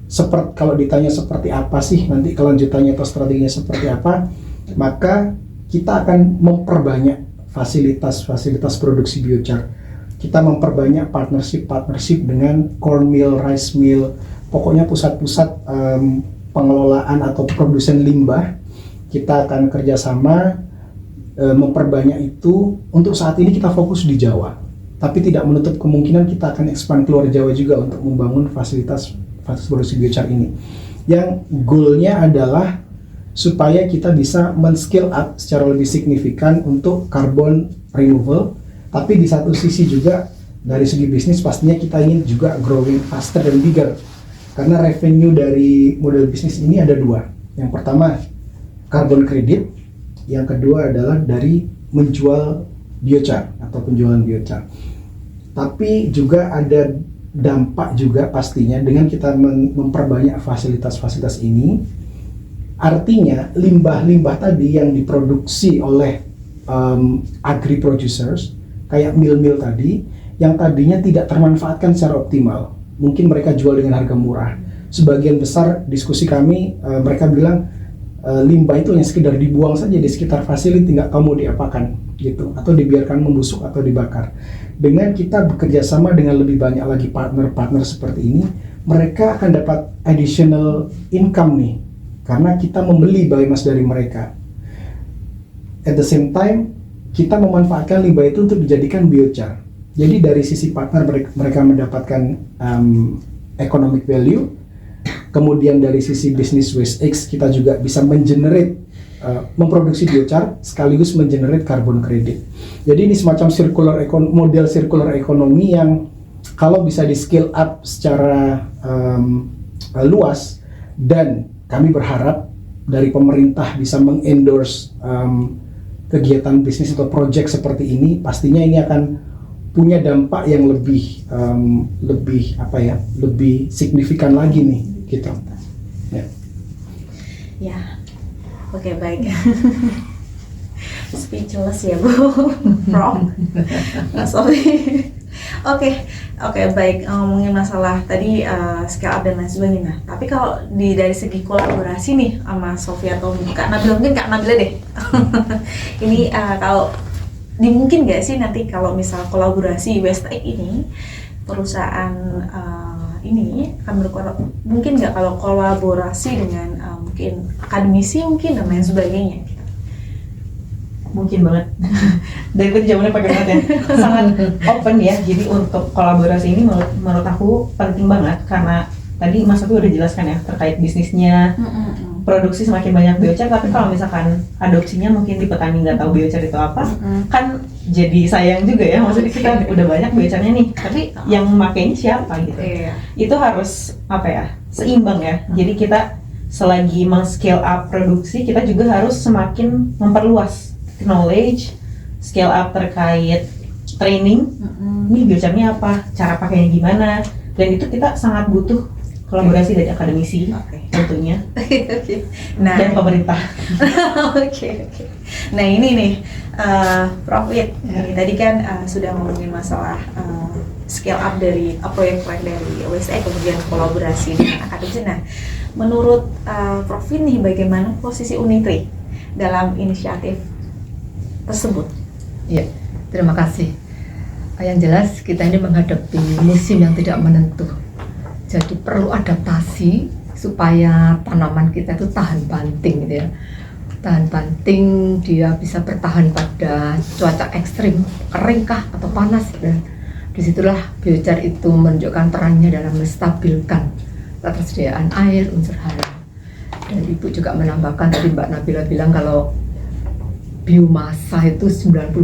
Seperti kalau ditanya seperti apa sih nanti kelanjutannya atau strateginya seperti apa, maka kita akan memperbanyak fasilitas produksi biochar. Kita memperbanyak partnership dengan corn mill, rice mill, pokoknya pusat-pusat pengelolaan atau produsen limbah. Kita akan kerjasama memperbanyak itu. Untuk saat ini kita fokus di Jawa, tapi tidak menutup kemungkinan kita akan expand keluar Jawa juga untuk membangun fasilitas produksi biochar ini. Yang goalnya adalah supaya kita bisa men-scale up secara lebih signifikan untuk carbon removal, tapi di satu sisi juga dari segi bisnis pastinya kita ingin juga growing faster dan bigger. Karena revenue dari model bisnis ini ada dua. Yang pertama carbon credit, yang kedua adalah dari menjual biochar atau penjualan biochar. Tapi juga ada dampak juga pastinya dengan kita memperbanyak fasilitas-fasilitas ini. Artinya limbah-limbah tadi yang diproduksi oleh agri producers kayak mill-mill tadi yang tadinya tidak termanfaatkan secara optimal, mungkin mereka jual dengan harga murah. Sebagian besar diskusi kami, mereka bilang limbah itu hanya sekedar dibuang saja di sekitar facility, nggak tahu mau diapakan gitu, atau dibiarkan membusuk atau dibakar. Dengan kita bekerja sama dengan lebih banyak lagi partner-partner seperti ini, mereka akan dapat additional income nih, karena kita membeli biomass dari mereka. At the same time, kita memanfaatkan limbah itu untuk dijadikan biochar. Jadi dari sisi partner mereka mendapatkan economic value, kemudian dari sisi business waste X kita juga bisa memproduksi biochar sekaligus mengenerate carbon credit. Jadi ini semacam model circular economy yang kalau bisa di scale up secara luas, dan kami berharap dari pemerintah bisa mengendorse kegiatan bisnis atau project seperti ini, pastinya ini akan punya dampak yang lebih signifikan lagi nih gitu. Ya, oke, baik. Speechless ya Bu, Prof. Sorry. Oke, baik. Ngomongin masalah tadi scale up dan lain sebagainya. Nah, tapi kalau dari segi kolaborasi nih sama Sofia atau Kak Nabila, mungkin Kak Nabila deh. Ini kalau dimungkin nggak sih nanti kalau misal kolaborasi Westek ini perusahaan ini akan mungkin nggak kalau kolaborasi dengan mungkin akademisi mungkin dan lain sebagainya? Mungkin banget. Dari tadi jawabannya pakai banget ya. Sangat open ya. Jadi untuk kolaborasi ini menurut aku penting banget, karena tadi Mas Sofi udah jelaskan ya terkait bisnisnya. Produksi semakin banyak biochar, tapi kalau misalkan adopsinya mungkin di petani nggak tahu biochar itu apa, kan jadi sayang juga ya. Maksudnya kita udah banyak biocharnya nih, tapi yang makainya siapa gitu. Itu harus seimbang ya. Jadi kita selagi men-scale up produksi, kita juga harus semakin memperluas knowledge, scale up terkait training. Nih biocharnya apa, cara pakainya gimana, dan itu kita sangat butuh kolaborasi dari akademisi tentunya. Nah, dan pemerintah. Oke. Nah ini nih Prof Wit, tadi kan sudah ngomongin masalah scale up dari proyek-proyek dari WSE, kemudian kolaborasi dengan akademisi. Nah, menurut Prof Wit nih, bagaimana posisi Unitri dalam inisiatif tersebut? Ya, terima kasih. Yang jelas kita ini menghadapi musim yang tidak menentu. Jadi perlu adaptasi supaya tanaman kita itu tahan banting gitu ya. Tahan banting, dia bisa bertahan pada cuaca ekstrim, kering kah atau panas. Dan disitulah biochar itu menunjukkan perannya dalam menstabilkan ketersediaan air, unsur hara. Dan Ibu juga menambahkan, tadi Mbak Nabila bilang kalau biomasa itu 95%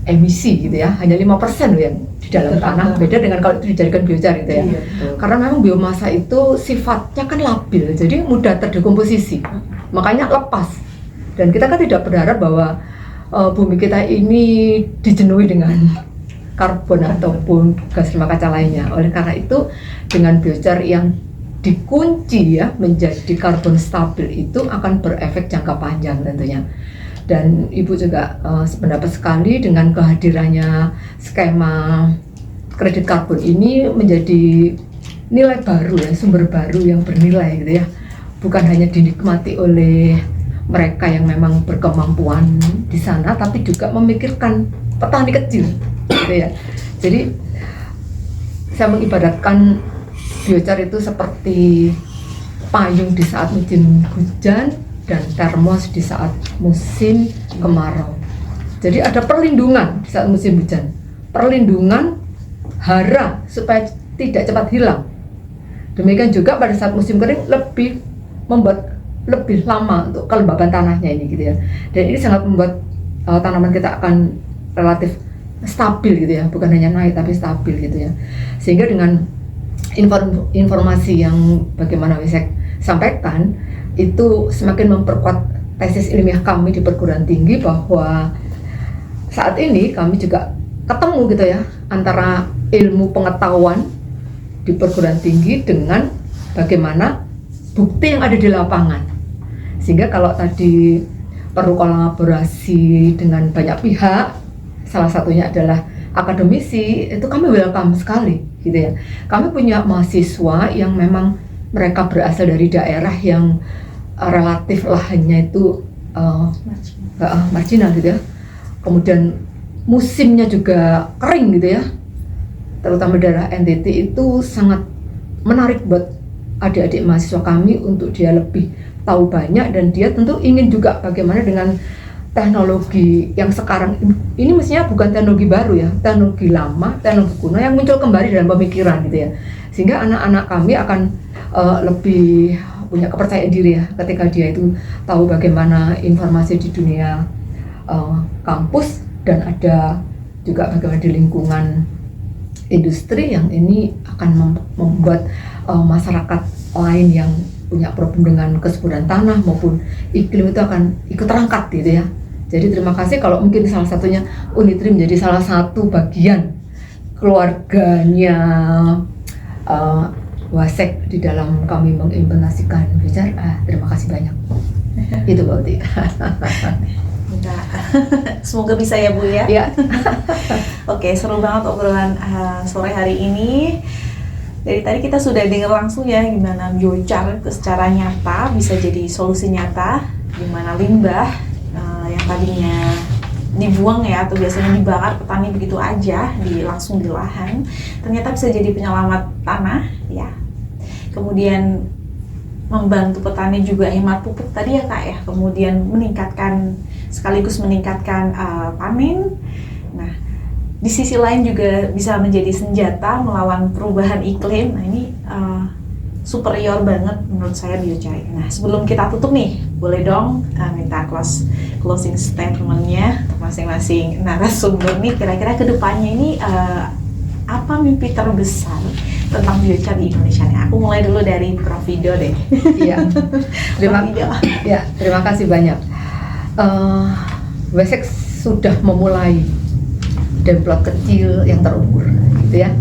emisi gitu ya, hanya 5% loh yang di dalam tanah. Beda dengan kalau itu dijadikan biochar gitu ya. Iya, karena memang biomasa itu sifatnya kan labil, jadi mudah terdekomposisi, makanya lepas. Dan kita kan tidak berharap bahwa bumi kita ini dijenuhi dengan karbon ataupun gas rumah kaca lainnya. Oleh karena itu dengan biochar yang dikunci ya menjadi karbon stabil itu akan berefek jangka panjang tentunya. Dan Ibu juga sependapat sekali dengan kehadirannya skema kredit karbon ini menjadi nilai baru ya, sumber baru yang bernilai gitu ya. Bukan hanya dinikmati oleh mereka yang memang berkemampuan di sana, tapi juga memikirkan petani kecil gitu ya. Jadi saya mengibaratkan biochar itu seperti payung di saat musim hujan dan termos di saat musim kemarau. Jadi ada perlindungan di saat musim hujan, perlindungan hara supaya tidak cepat hilang. Demikian juga pada saat musim kering membuat lebih lama untuk kelembaban tanahnya ini gitu ya. Dan ini sangat membuat tanaman kita akan relatif stabil gitu ya, bukan hanya naik tapi stabil gitu ya. Sehingga dengan informasi yang bagaimana Wisek sampaikan itu semakin memperkuat tesis ilmiah kami di perguruan tinggi bahwa saat ini kami juga ketemu gitu ya antara ilmu pengetahuan di perguruan tinggi dengan bagaimana bukti yang ada di lapangan. Sehingga kalau tadi perlu kolaborasi dengan banyak pihak, salah satunya adalah akademisi, itu kami welcome sekali gitu ya. Kami punya mahasiswa yang memang mereka berasal dari daerah yang relatif lahannya itu marginal gitu ya. Kemudian musimnya juga kering gitu ya. Terutama daerah NTT itu sangat menarik buat adik-adik mahasiswa kami untuk dia lebih tahu banyak, dan dia tentu ingin juga bagaimana dengan teknologi yang sekarang ini mestinya bukan teknologi baru ya, teknologi lama, teknologi kuno yang muncul kembali dalam pemikiran gitu ya. Sehingga anak-anak kami akan lebih punya kepercayaan diri ya ketika dia itu tahu bagaimana informasi di dunia kampus, dan ada juga bagaimana di lingkungan industri yang ini akan membuat masyarakat lain yang punya problem dengan kesuburan tanah maupun iklim itu akan ikut terangkat gitu ya. Jadi terima kasih kalau mungkin salah satunya Unitri menjadi salah satu bagian keluarganya Wasek di dalam kami mengimplementasikan biochar. Terima kasih banyak. Itu Mbak Uti. Semoga bisa ya Bu ya. Ya. Oke, seru banget obrolan sore hari ini. Dari tadi kita sudah dengar langsung ya gimana biochar secara nyata bisa jadi solusi nyata, gimana limbah yang tadinya dibuang ya atau biasanya dibakar petani begitu aja langsung di lahan, ternyata bisa jadi penyelamat tanah ya. Kemudian membantu petani juga hemat pupuk tadi ya Kak ya. Kemudian sekaligus meningkatkan panen. Nah, di sisi lain juga bisa menjadi senjata melawan perubahan iklim. Nah ini superior banget menurut saya biochar. Nah sebelum kita tutup nih, boleh dong minta closing statement-nya untuk masing-masing narasumber nih. Kira-kira kedepannya ini apa mimpi terbesar tentang biochar di Indonesia nih? Aku mulai dulu dari Prof. Vido deh. Iya. Terima kasih banyak. Wasek sudah memulai demplot kecil yang terukur gitu ya.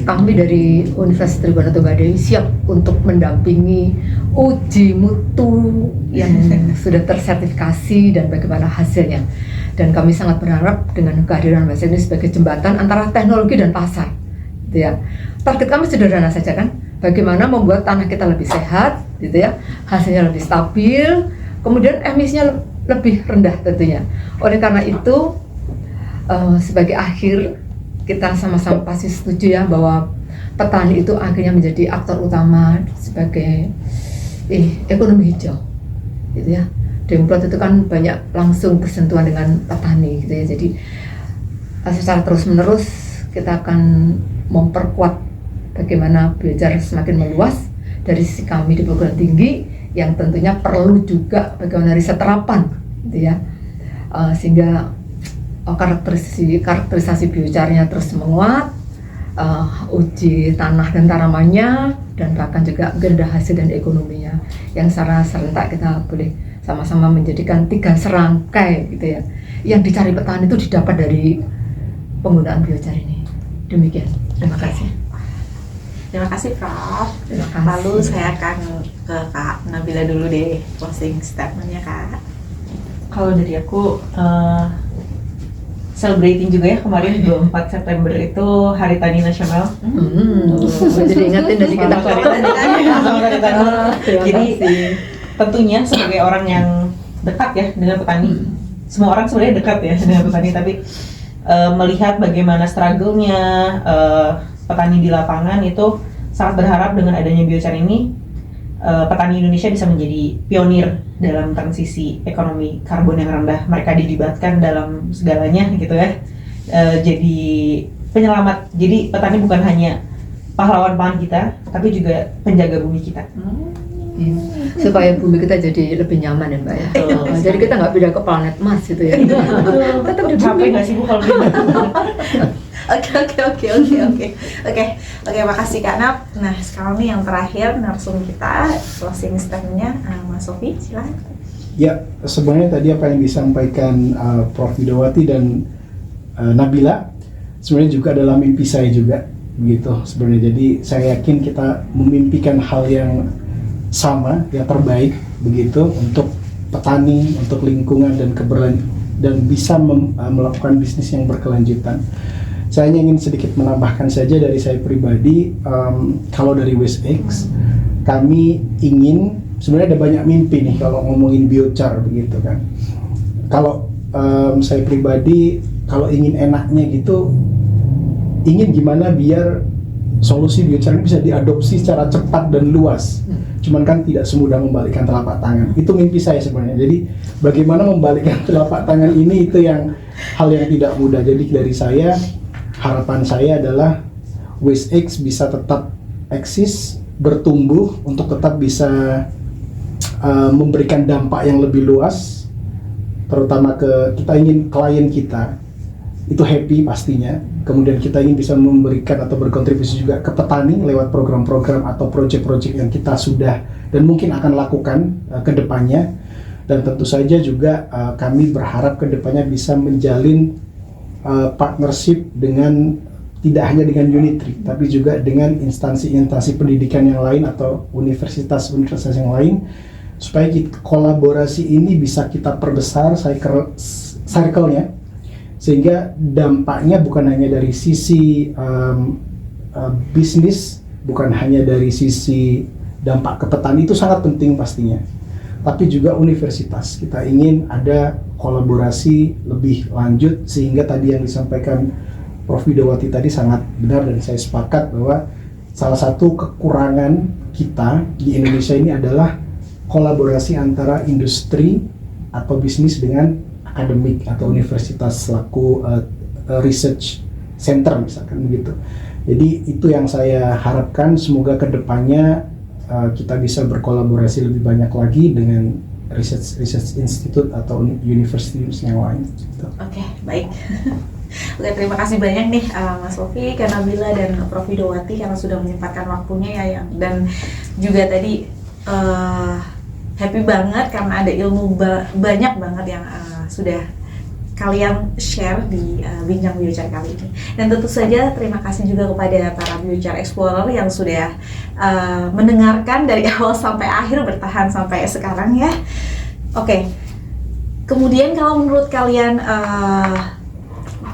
Kami dari Universitas Tribhuwan Tunggadewi siap untuk mendampingi uji mutu yang sudah tersertifikasi dan bagaimana hasilnya. Dan kami sangat berharap dengan kehadiran Wasek ini sebagai jembatan antara teknologi dan pasar gitu ya. Target kami sederhana saja kan, bagaimana membuat tanah kita lebih sehat gitu ya, hasilnya lebih stabil, kemudian emisinya lebih rendah tentunya. Oleh karena itu sebagai akhir kita sama-sama pasti setuju ya bahwa petani itu akhirnya menjadi aktor utama sebagai ekonomi hijau gitu ya. Demplot itu kan banyak langsung bersentuhan dengan petani gitu ya. Jadi secara terus-menerus kita akan memperkuat bagaimana biochar semakin meluas dari sisi kami di perguruan tinggi, yang tentunya perlu juga bagaimana riset terapan gitu ya. Sehingga karakterisasi biochar-nya terus menguat, uji tanah dan tanamannya, dan bahkan juga ganda hasil dan ekonominya yang secara serentak kita boleh sama-sama menjadikan 3 serangkai gitu ya, yang dicari petani itu didapat dari penggunaan biochar ini. Demikian. Terima kasih. Terima kasih Prof. Terima kasih. Lalu saya akan ke Kak Nabila dulu deh, closing statementnya Kak. Kalau dari aku, celebrating juga ya kemarin 24 September itu Hari Tani Nasional. Jadi ingetin dari kita. Jadi tentunya sebagai orang yang dekat ya dengan petani, semua orang sebenarnya dekat ya dengan petani, tapi melihat bagaimana struggle-nya petani di lapangan itu sangat berharap dengan adanya biochar ini petani Indonesia bisa menjadi pionir dalam transisi ekonomi karbon yang rendah. Mereka dilibatkan dalam segalanya gitu ya. Jadi penyelamat. Jadi petani bukan hanya pahlawan pangan kita, tapi juga penjaga bumi kita. Supaya bumi kita jadi lebih nyaman ya Mbak ya. Jadi kita nggak pindah ke planet Mars gitu ya. Tetap di capek nggak sih Bu kalau gitu? Oke, makasih Kak Nap. Nah, sekarang nih yang terakhir narsum kita, closing statement-nya Mas Sofi, silakan. Ya, sebenarnya tadi apa yang disampaikan Prof. Widawati dan Nabila sebenarnya juga adalah mimpi saya juga, begitu sebenarnya. Jadi saya yakin kita memimpikan hal yang sama, yang terbaik begitu untuk petani, untuk lingkungan dan bisa melakukan bisnis yang berkelanjutan. Saya hanya ingin sedikit menambahkan saja dari saya pribadi, kalau dari WestX, kami ingin, sebenarnya ada banyak mimpi nih kalau ngomongin biochar begitu kan. Kalau saya pribadi, kalau ingin enaknya gitu, ingin gimana biar solusi biochar ini bisa diadopsi secara cepat dan luas. Cuman kan tidak semudah membalikkan telapak tangan. Itu mimpi saya sebenarnya. Jadi bagaimana membalikkan telapak tangan ini itu yang hal yang tidak mudah. Jadi dari saya, harapan saya adalah WestX bisa tetap eksis, bertumbuh untuk tetap bisa memberikan dampak yang lebih luas, terutama kita ingin klien kita itu happy pastinya. Kemudian kita ingin bisa memberikan atau berkontribusi juga ke petani lewat program-program atau proyek-proyek yang kita sudah dan mungkin akan lakukan ke depannya. Dan tentu saja juga kami berharap ke depannya bisa menjalin partnership dengan tidak hanya dengan Unitri, tapi juga dengan instansi-instansi pendidikan yang lain atau universitas-universitas yang lain, supaya kolaborasi ini bisa kita perbesar circle-nya, sehingga dampaknya bukan hanya dari sisi bisnis, bukan hanya dari sisi dampak ke petani, itu sangat penting pastinya, tapi juga universitas. Kita ingin ada kolaborasi lebih lanjut, sehingga tadi yang disampaikan Prof. Widawati tadi sangat benar dan saya sepakat bahwa salah satu kekurangan kita di Indonesia ini adalah kolaborasi antara industri atau bisnis dengan akademik atau universitas selaku research center misalkan begitu. Jadi itu yang saya harapkan, semoga kedepannya kita bisa berkolaborasi lebih banyak lagi dengan research institute atau universitas yang lain. Gitu. Oke, baik. Oke, terima kasih banyak nih Mas Sofi, Kak Nabila dan Prof. Widawati karena sudah menyempatkan waktunya ya, dan juga tadi happy banget karena ada ilmu banyak banget yang sudah kalian share di Bincang Biochar kali ini. Dan tentu saja terima kasih juga kepada para Biochar Explorer yang sudah mendengarkan dari awal sampai akhir, bertahan sampai sekarang ya. Oke. Kemudian kalau menurut kalian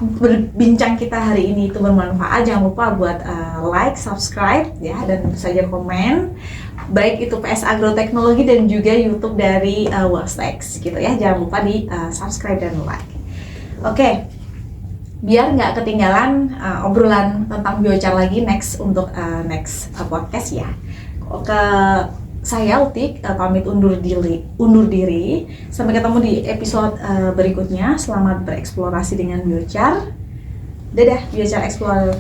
berbincang kita hari ini itu bermanfaat, jangan lupa buat like, subscribe ya, dan tentu saja komen, baik itu PS Agroteknologi dan juga YouTube dari WestX gitu ya. Jangan lupa di subscribe dan like. Oke, biar nggak ketinggalan obrolan tentang biochar lagi next podcast ya. Saya Utik pamit undur diri. Sampai ketemu di episode berikutnya. Selamat bereksplorasi dengan biochar. Dadah, Biochar Explorer.